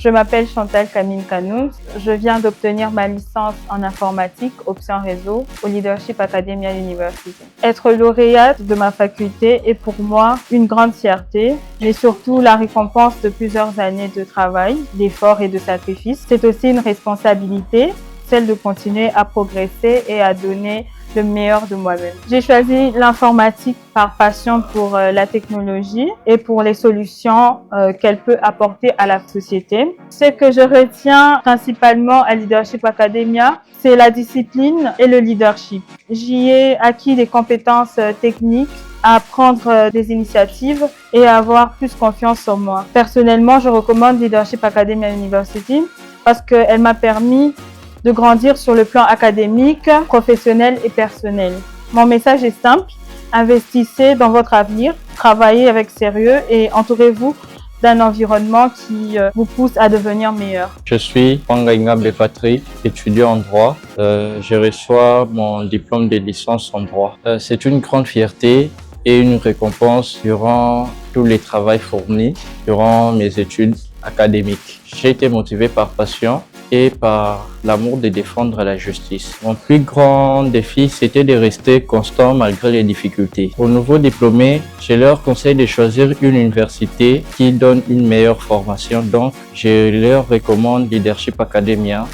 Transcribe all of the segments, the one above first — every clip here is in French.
Je m'appelle Chantal Camille Canouz. Je viens d'obtenir ma licence en informatique, option réseau, au Leadership Academia University. Être lauréate de ma faculté est pour moi une grande fierté, mais surtout la récompense de plusieurs années de travail, d'efforts et de sacrifices. C'est aussi une responsabilité, celle de continuer à progresser et à donner le meilleur de moi-même. J'ai choisi l'informatique par passion pour la technologie et pour les solutions qu'elle peut apporter à la société. Ce que je retiens principalement à Leadership Academia, c'est la discipline et le leadership. J'y ai acquis des compétences techniques, à prendre des initiatives et à avoir plus confiance en moi. Personnellement, je recommande Leadership Academia University parce qu'elle m'a permis de grandir sur le plan académique, professionnel et personnel. Mon message est simple, investissez dans votre avenir, travaillez avec sérieux et entourez-vous d'un environnement qui vous pousse à devenir meilleur. Je suis Pangainga Bepatri, étudiant en droit. Je reçois mon diplôme de licence en droit. C'est une grande fierté et une récompense durant tous les travaux fournis durant mes études académiques. J'ai été motivé par passion et par l'amour de défendre la justice. Mon plus grand défi, c'était de rester constant malgré les difficultés. Aux nouveaux diplômés, je leur conseille de choisir une université qui donne une meilleure formation. Donc, je leur recommande Leadership Academia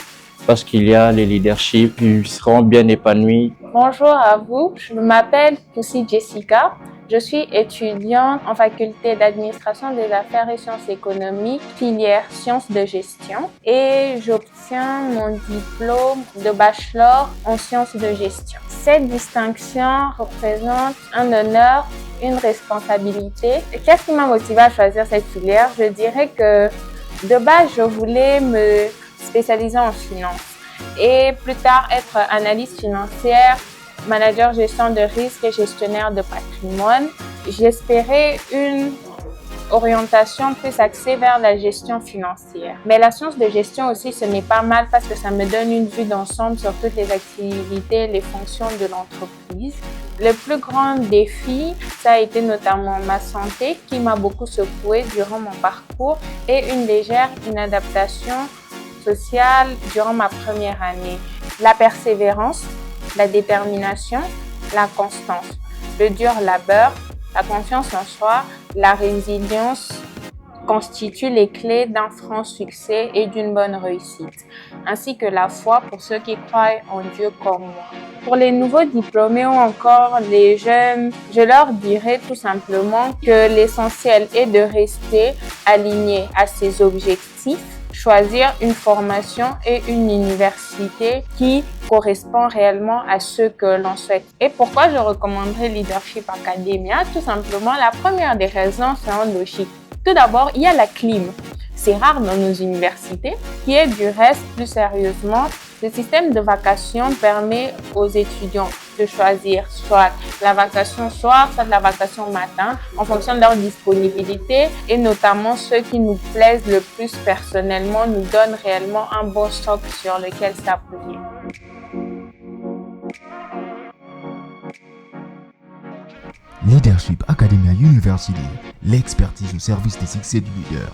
parce qu'il y a les leaderships qui seront bien épanouis. Bonjour à vous, je m'appelle Poussi Jessica. Je suis étudiante en faculté d'administration des affaires et sciences économiques, filière sciences de gestion, et j'obtiens mon diplôme de bachelor en sciences de gestion. Cette distinction représente un honneur, une responsabilité. Qu'est-ce qui m'a motivée à choisir cette filière? Je dirais que de base, je voulais me spécialiser en finance et plus tard être analyste financière, manager gestion de risque et gestionnaire de patrimoine. J'espérais une orientation plus axée vers la gestion financière. Mais la science de gestion aussi, ce n'est pas mal parce que ça me donne une vue d'ensemble sur toutes les activités, les fonctions de l'entreprise. Le plus grand défi, ça a été notamment ma santé qui m'a beaucoup secouée durant mon parcours et une légère inadaptation sociale durant ma première année. La persévérance, la détermination, la constance, le dur labeur, la confiance en soi, la résilience constituent les clés d'un franc succès et d'une bonne réussite, ainsi que la foi pour ceux qui croient en Dieu comme moi. Pour les nouveaux diplômés ou encore les jeunes, je leur dirais tout simplement que l'essentiel est de rester aligné à ses objectifs, choisir une formation et une université qui correspond réellement à ce que l'on souhaite. Et pourquoi je recommanderais Leadership Academia? Tout simplement, la première des raisons, c'est en logique. Tout d'abord, il y a la clim. C'est rare dans nos universités. Qui est du reste, plus sérieusement, le système de vacation permet aux étudiants de choisir soit la vacation soir, soit la vacation matin, en fonction de leur disponibilité et notamment ceux qui nous plaisent le plus personnellement nous donnent réellement un bon socle sur lequel s'appuyer. Leadership Academia University, l'expertise au service des succès du leader.